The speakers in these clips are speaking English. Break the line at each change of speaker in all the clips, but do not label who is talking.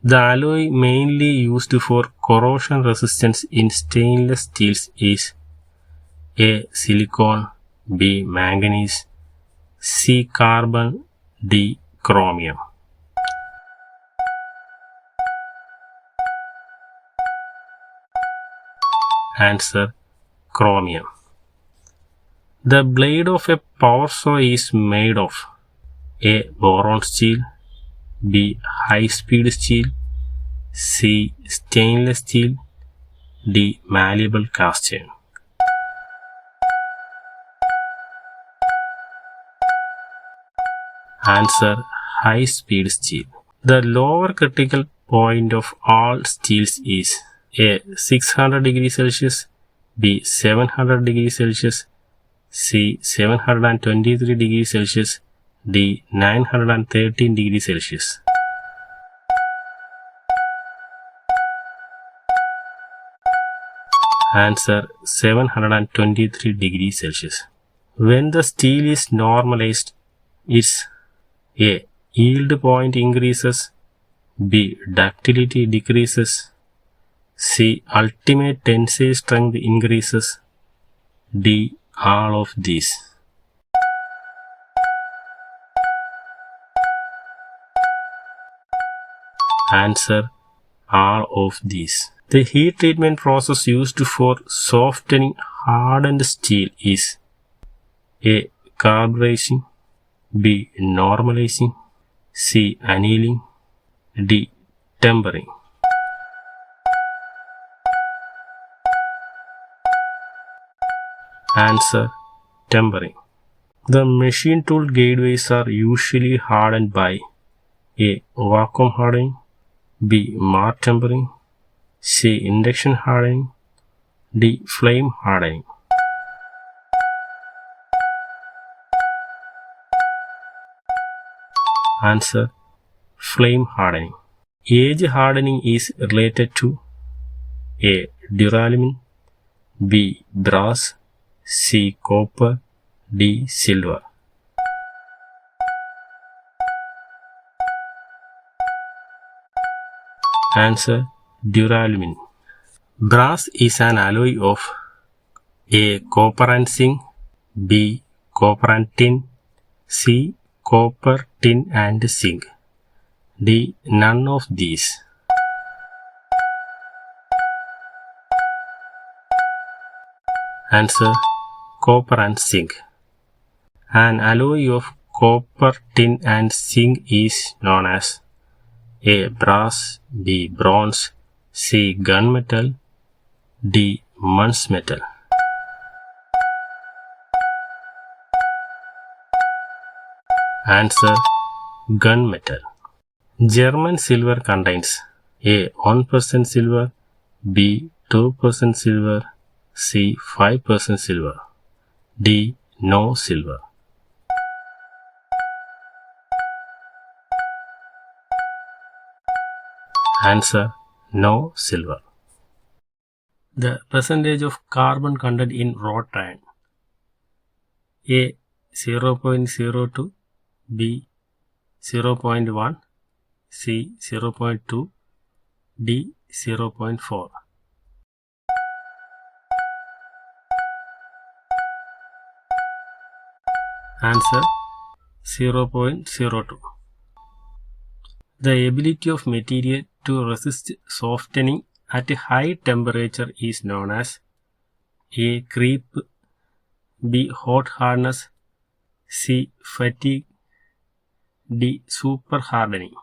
The alloy mainly used for corrosion resistance in stainless steels is A. Silicon, B. Manganese, C. Carbon, D. Chromium. Answer: chromium. The blade of a power saw is made of A. Boron steel, B. High-speed steel, C. Stainless steel, D. Malleable cast iron. Answer: high-speed steel. The lower critical point of all steels is A. 600 degrees Celsius, B. 700 degrees Celsius, C. 723 degrees Celsius, D. 913 degrees Celsius. Answer: 723 degrees Celsius. When the steel is normalized, its A. Yield point increases, B. Ductility decreases, C. Ultimate tensile strength increases, D. All of these. Answer: all of these. The heat treatment process used for softening hardened steel is A. Carburizing, B. Normalizing, C. Annealing, D. Tempering. Answer: tempering. The machine tool gateways are usually hardened by A. Vacuum hardening, B. Mark tempering, C. Induction hardening, D. Flame hardening. Answer: flame hardening. Age hardening is related to A. Duralumin, B. Brass, C. Copper, D. Silver. Answer: duralumin. Brass is an alloy of A. Copper and zinc, B. Copper and tin, C. Copper, tin and zinc, D. None of these. Answer: copper and zinc. An alloy of copper, tin and zinc is known as A. Brass, B. Bronze, C. Gunmetal, D. Munsmetal. Answer: gunmetal. German silver contains A. 1% silver, B. 2% silver, C. 5% silver, D. no silver. Answer: no silver. The percentage of carbon content in wrought iron: A. 0.02, B. 0.1, C. 0.2, D. 0.4. Answer: 0.02. The ability of material to resist softening at a high temperature is known as A. Creep, B. Hot hardness, C. Fatigue, D. Super hardening.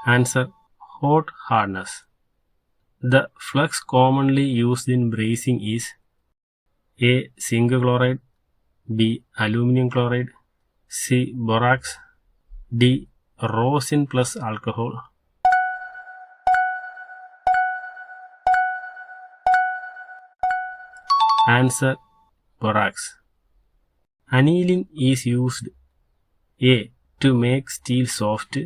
Answer: hot hardness. The flux commonly used in brazing is A. Zinc chloride, B. Aluminum chloride, C. Borax, D. Rosin plus alcohol. Answer: borax. Annealing is used A. to make steel soft,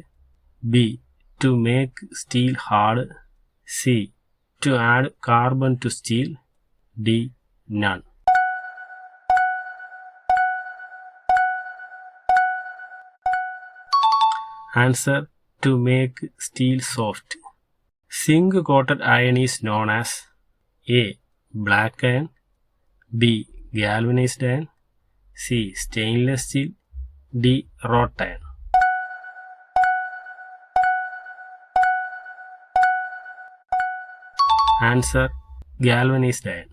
B. to make steel hard, C. to add carbon to steel, D. none. Answer: to make steel soft. Zinc coated iron is known as A. black iron, B. galvanized iron, C. stainless steel, D. wrought iron. Answer: galvanized iron.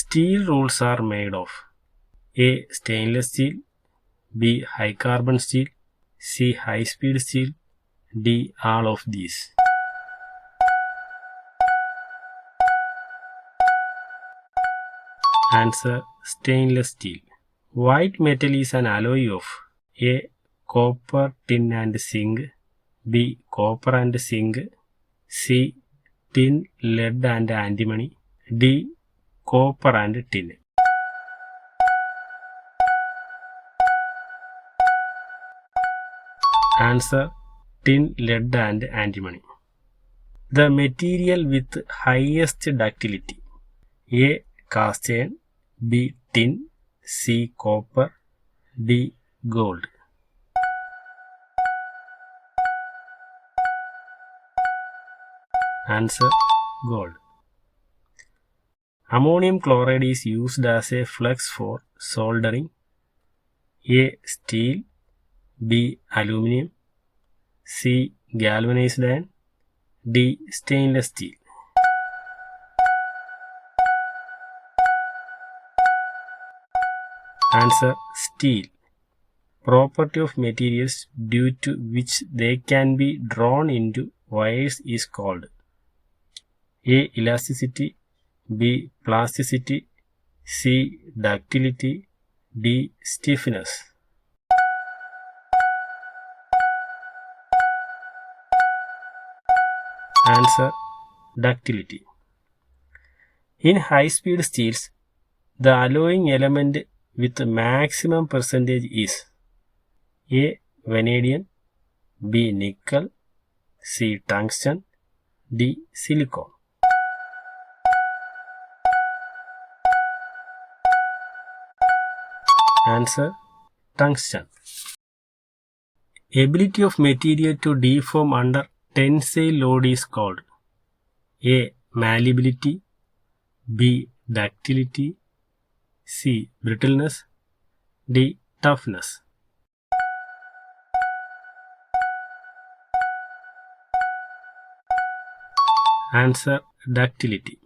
Steel rules are made of A. stainless steel, B. high carbon steel, C. high speed steel, D. all of these. Answer: stainless steel. White metal is an alloy of A. copper, tin and zinc, B. copper and zinc, C. tin, lead and antimony, D. copper and tin. Answer: tin, lead and antimony. The material with highest ductility: A. cast iron, B. tin, C. copper, D. gold. Answer: gold. Ammonium chloride is used as a flux for soldering: A. steel, B. aluminum, C. galvanized iron, D. stainless steel. Answer: steel. Property of materials due to which they can be drawn into wires is called A. elasticity, B. plasticity, C. ductility, D. stiffness. Answer: ductility. In high-speed steels, the alloying element with maximum percentage is A. vanadium, B. nickel, C. tungsten, D. silicon. Answer: tungsten. Ability of material to deform under tensile load is called A. malleability, B. ductility, C. brittleness, D. toughness. Answer: ductility.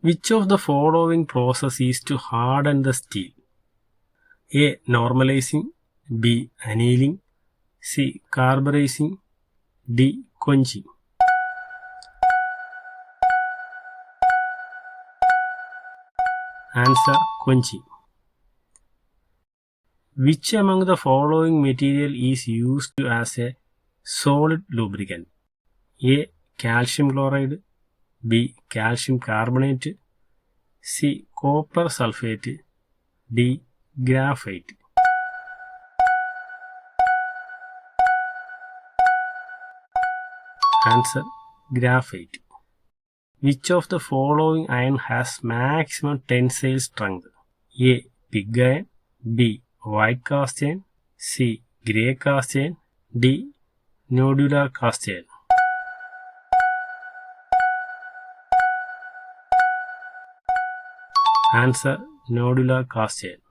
Which of the following process is to harden the steel? A. normalizing, B. annealing, C. carburizing, D. quenching. Answer: quenching. Which among the following material is used as a solid lubricant? A. calcium chloride, B. calcium carbonate, C. copper sulfate, D. graphite. Answer: graphite. Which of the following iron has maximum tensile strength? A. pig iron, B. white cast iron, C. grey cast iron, D. nodular cast iron. Answer: nodular cast iron.